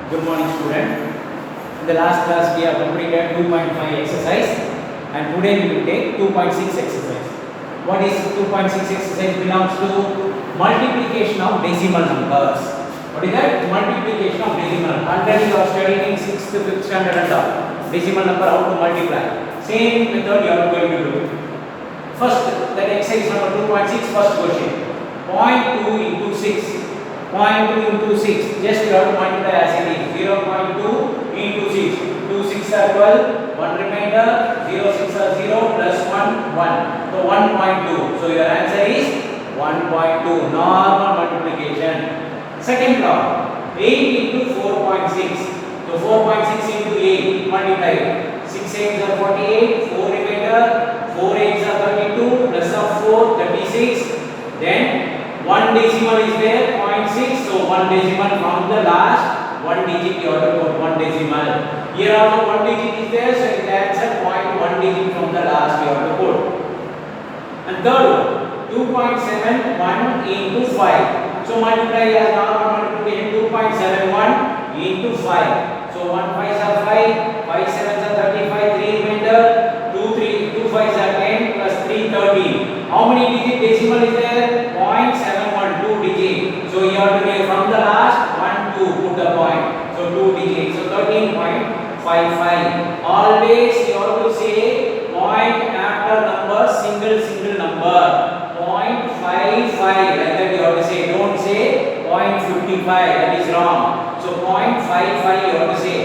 Good morning, student. In the last class, we have completed 2.5 exercise, and today we will take 2.6 exercise. What is 2.6 exercise? Belongs to multiplication of decimal numbers. What is that? Multiplication of decimal. Already you are studying in 6th to 5th standard and all. Decimal number how to multiply. Same method you are going to do. First, that exercise number 2.6. First question. 0.2 into 6. 0.2 into 6, just you have to multiply as it is. 0.2 into 6, 2 6 are 12, 1 remainder, 0 6 are 0, plus 1, 1. So 1.2. So your answer is 1.2, normal multiplication. Second law, 8 into 4.6. So 4.6 into 8, multiply. 6 8s are 48, 4 remainder, 4 8s are 32, plus of 4, 36. Then one decimal is there, 0.6, so one decimal from the last one digit you have to put one decimal. Here also one digit is there, so the answer 0.1 digit from the last you have to put. And third one, 2.71 into 5. So multiply as normal multiplication, 2.71 into 5. So 1 5s are 5, 5 7s are 35, 3 remainder, 2 5s are 10, plus 3 13. How many digit decimal is there? 0.712 digit. So you have to take from the last 1 2 put the point. So 2 digits. So 13.55. Always you have to say point after number single number. 0.55 like that you have to say. Don't say 0.55. That is wrong. So 0.55 you have to say.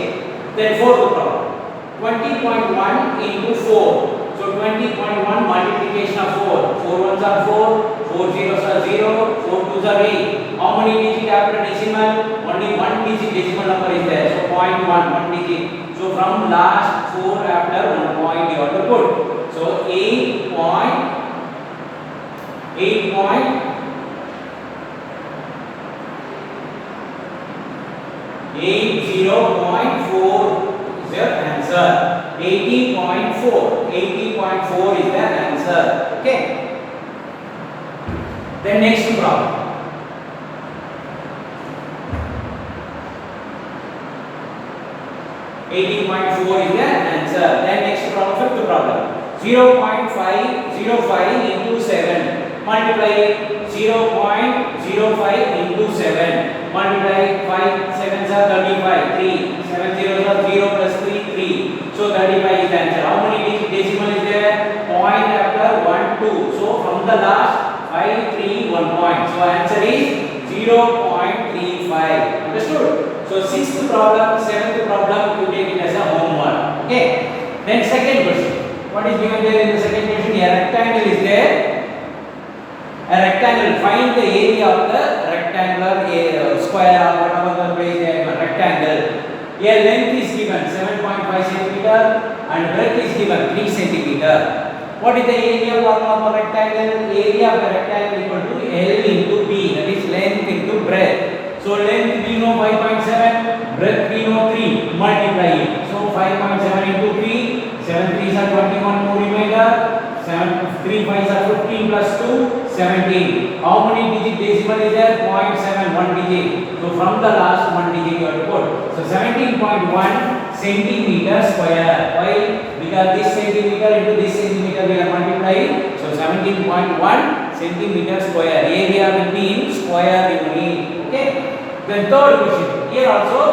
Then fourth problem. 20.1 into 4. So 20.1 multiplication of 4. 4 ones are 4, 4 zeros are 0, 4 twos are 8. How many digit after decimal? Only one digit decimal number is there. So 0.1, one digit. So from last 4 after 1 point you have to put. So 80.4 is your answer. 80.4 is the answer. Okay. Then next problem. 80.4 is the answer. Then next problem, fifth problem. 0.505 into 7. Multiply 0.05 into 7. Multiply 5 7s are 35. 3 7 zeros are 0 plus 3 3. So 35 is the answer. How many decimal is there? Point after 1 2. So from the last 5 3 1 point. So answer is 0.35. Understood? So sixth problem, seventh problem you take it as a homework. Okay. Then second question. What is given there in the second question? A rectangle is there. A rectangle. Find the area of the rectangular square or whatever the place there. Rectangle. A length is given 7.5 cm and breadth is given 3 cm. What is the area formula for rectangle? Area of the rectangle equal to L into B. That is length into breadth. So length we know 5.7, breadth we know 3. Multiply it. So 5.7 into 3, 7 3s are 21, 2 remainder. 3 5s are 15 plus 2, 17. How many digit decimal is there? 0.7, 1 digit. So from the last 1 digit you have to put. So 17.1 centimeter square. Why? Because this centimeter into this centimeter we are multiplying. So 17.1 centimeter square. Area will be in square unit. Okay. Then third question. Here also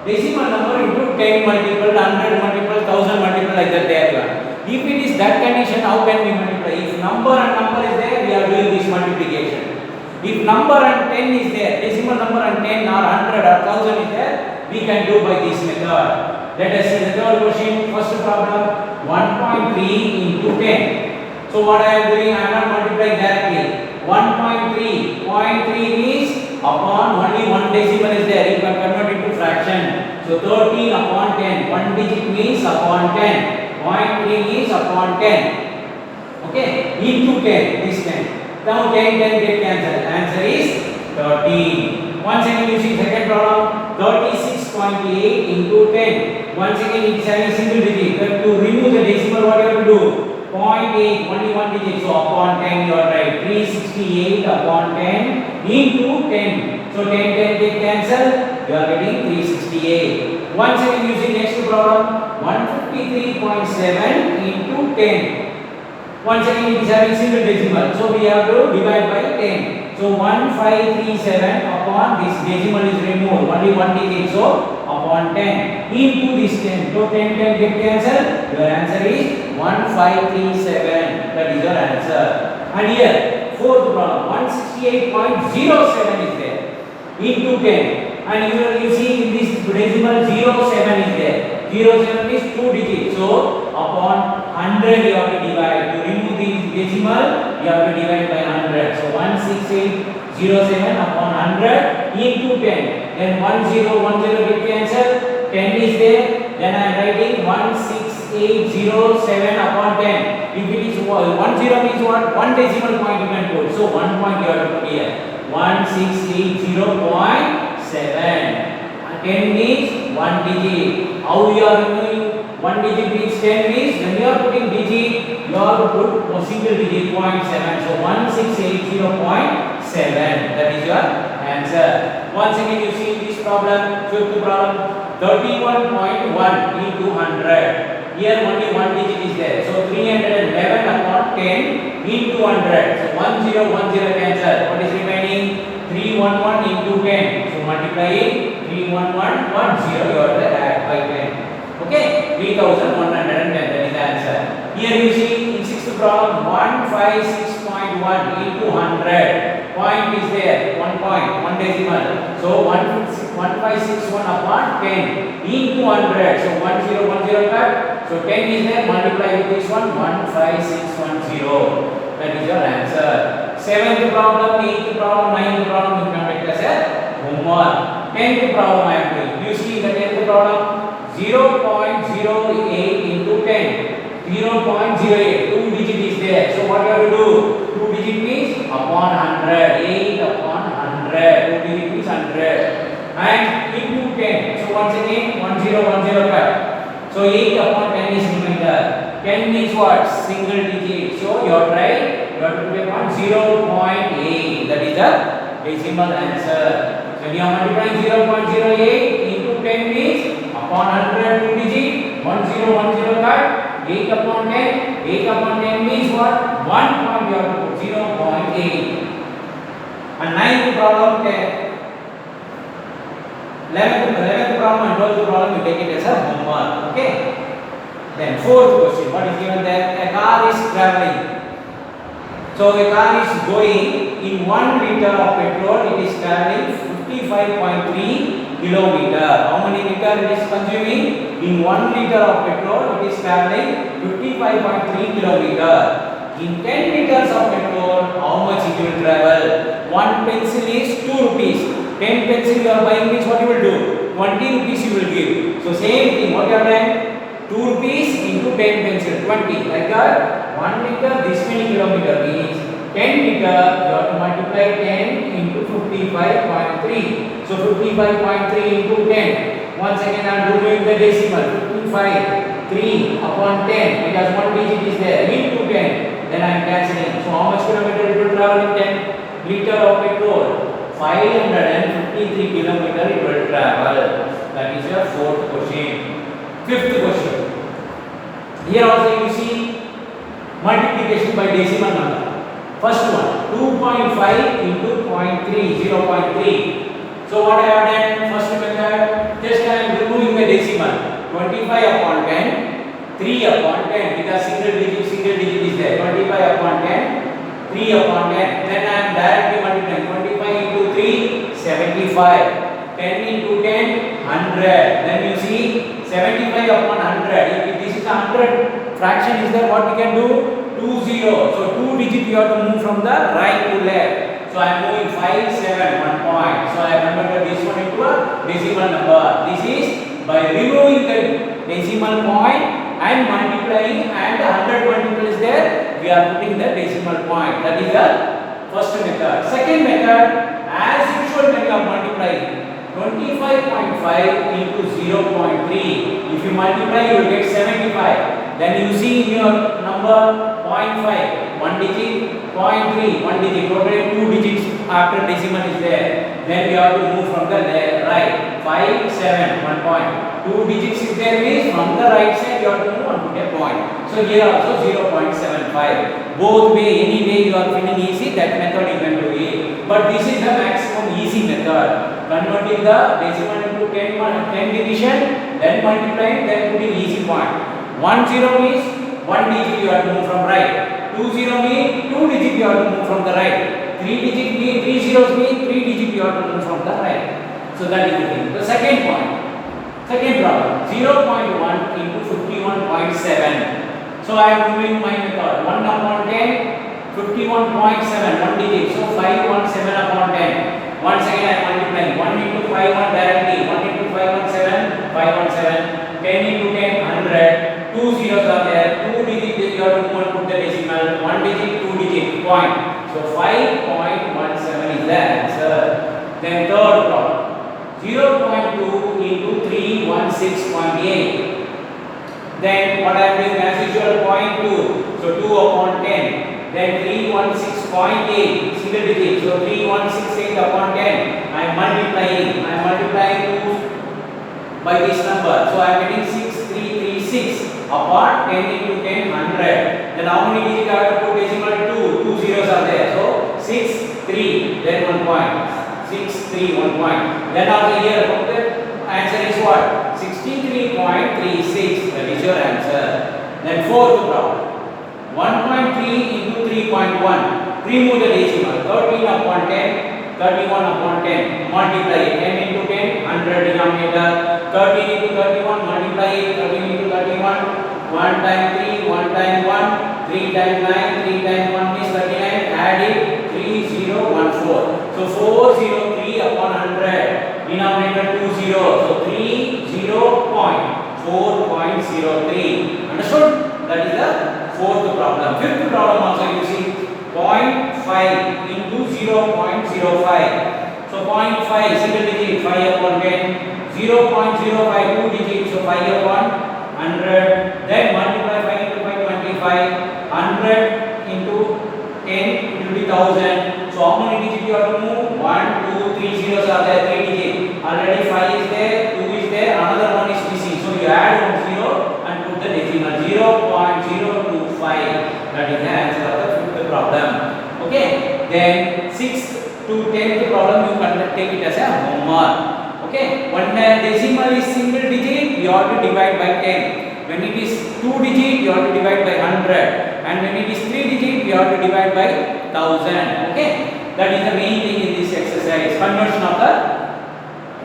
decimal number into 10 multiple, 100 multiple, 1000 multiple like that there. If it is that condition, how can we multiply? If number and number is there, we are doing this multiplication. If number and 10 is there, decimal number and 10 or 100 or 1000 is there, we can do by this method. Let us see the third question. First problem, 1.3 into 10. So what I am doing, I am not multiplying directly. 1.3, 0.3 means upon only one decimal is there. You can convert it to fraction. So 13 upon 10. One digit means upon 10. 0.3 is upon 10. Okay. Into 10. This 10. Now 10 get cancelled. Answer is 13. Once again using second problem. 36.8 into 10. Once again it is having single digit. But to remove the decimal, what you have to do? 0.8, only one digit, so upon 10 you are right. 368 upon 10 into 10. So 10 get cancelled, you are getting 368. Once again using next problem, 153.7 into 10. Once again it is having single decimal, so we have to divide by 10. So 1537 upon this decimal is removed, only one digit, so upon 10 into this 10. So 10 get cancelled, your answer is 1537. That is your answer. And here fourth problem, 168.07 is there into 10. And you see in this decimal 07 is there. 07 is 2 digits. So upon 100 you have to divide. To remove this decimal, you have to divide by 100. So 16807 upon 100 into 10. Then 1010 get cancelled. 10 is there. Then I am writing 16807 upon 10. If it is 10 means what? One decimal point you can put. So 1 point you have to put here. 1680.7. 10 means 1 digit. How you are doing? 1 digit means 10 means when you are putting digit, you have to put a single digit 0.7. So 1680.7. That is your answer. Once again you see this problem, fifth problem, 31.1 into 100. Here only one digit is there. So 311 upon 10 into 100. So 1010 cancel. What is remaining? 311 into 10. So multiplying 31110 you are there by 10. Okay, 3110. That is the answer. Here you see in sixth problem 156.1 into 100. Point is there. 1 point, one decimal. So 1561 upon 10 into 100. So 1010 cut. So 10 is there. Multiply with this one 15610. That is your answer. Seventh problem, eighth problem, ninth problem you can make as a homework. 10th problem I am doing. You see the 10th problem 0.08 into 10. 0.08. 2 digit is there. So what you have to do? 2 digit means upon 100. 8 upon 100. 2 digit means 100. And into 10. So once again 1010 cut. So 8 upon 10 is remainder. 10 means what? Single digit. So you are right. You have to put upon 0.8. That is the decimal answer. So when you are multiplying 0.08 into 10 means upon 100 2 digit 1010 cut. 8 upon 10. 8 upon 10 means what? 1 point you have to put 0.8. And ninth problem 11th problem and 12th problem you take it as a homework. Okay. Then fourth question. What is given there? A car is traveling. So a car is going in 1 liter of petrol. It is traveling 55.3 kilometer. How many liter it is consuming? In 1 liter of petrol, it is traveling 55.3 kilometer. In 10 liters of petrol, how much it will travel? 1 pencil is 2 rupees. 10 pencil you are buying means what you will do? 20 rupees you will give. So same thing. What you have done? 2 rupees into 10 pencil, 20. Like that, 1 liter this many kilometer means 10 liter. You have to multiply 10 into 55.3. So 55.3 into 10. Once again I am doing the decimal. 55, 3 upon 10 because one digit is there into 10. Then I am cancelling. So how much kilometer it will travel in 10 liter of petrol? 553 kilometer it will travel. That is your fourth question. Fifth question. Here also you see multiplication by decimal number. First one 2.5 into 0.3, 0.3. So what I have done? First method, just I am removing the decimal. 25 upon 10, 3 upon 10 because single digit is there. 25 upon 10, 3 upon 10. Then I am directly multiplying. 25 into 3, 75. 10 into 10, 100. Then you see 75 upon 100. If this is a 100 fraction is there, what we can do? 2 0. So 2 digit you have to move from the right to left. So I am moving 5 7 1 point. So I have converted this one into a decimal number. This is by removing the decimal point and multiplying, and the 100 multiple is there. We are putting the decimal point. That is the first method. Second method, as usual when you are multiplying 25.5 into 0.3. If you multiply, you will get 75. Then you see in your number 0.5, 1 digit, 0.3, 1 digit, totally 2 digits after decimal is there. Then we have to move from the right. 5, 7, 1 point. 2 digits is there means from the right side you have to move and put a point. So here also 0.75. Both way, any way you are feeling easy, that method you can do it. But this is the maximum easy method. Converting the decimal into 10 division, then multiplying, then putting easy point. 10 means 1 digit you have to move from right. 20 means 2 digit you have to move from the right. 3 digit means 3 zeros means 3 digit you have to move from the right. So that is the thing. The second point. Second problem. 0.1 into 51.7. So I am moving my method. 1 upon 10, 51.7, 1 digit. So 517 upon 10. Once again I am multiplying. 1 into 5 1 directly. 1 into 517, 517. 10 into 10, 100. 2 zeros are there. 2 digit you have to move and put the decimal. 1 digit, 2 digit, point. So 5.17 is the answer. Then third problem. 0.2 into 316.8. Then what I am doing as usual 0.2. So 2 upon 10. Then 316.8 single digit. So 3168 upon 10. I am multiplying. 2 by this number. So I am getting 6336 upon 10 into 10, 100. Then how many digits I have to put decimal? 2 zeros are there. So 6, 3, then 1 point. 6, 3, 1 point. Then after here, the answer is what? 63.36. That is your answer. Then fourth problem. 1.3 into 3.1. Remove the decimal. 13 upon 10, 31 upon 10. Multiply it. 10 into 10, 100 denominator. 13 into 31, multiply it. 13 into 31. 1 times 3, 1 times 1. 3 times 9, 3 times 1 is 39. Add it. 3014. So 403 upon 100. Denominator 20. So 30.4.03. Understood? That is the fourth problem. Fifth problem also you see 0.5 into 0.05. So 0.5 single digit 5 upon 10. 0.05 2 digit. So 5 upon 100. Then multiply 5 into 5 25. 100 into 10 it will be 1000. So how many digits you have to move? 1, 2, 3 zeros are there, 3 digits. Already 5 is there, 2 is there, another one is missing. So you add 1 zero and put the decimal 0.025. That is the answer of the fifth problem. Okay. Then 6th to 10th problem you can take it as a homework. Okay. When the decimal is single digit, you have to divide by 10. When it is 2 digit, you have to divide by 100. And when it is 3 digit, you have to divide by 1000. Okay. That is the main thing in this exercise. Conversion of the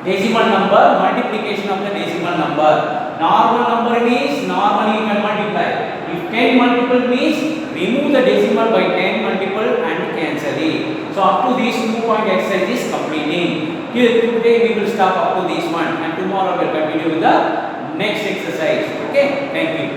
decimal number, multiplication of the decimal number. Normal number means normally you can multiply. If 10 multiple means remove the decimal by 10 multiple and cancel it. So up to this 2-point exercise is completing. Here today we will stop up to this one and tomorrow we will continue with the next exercise. Okay. Thank you.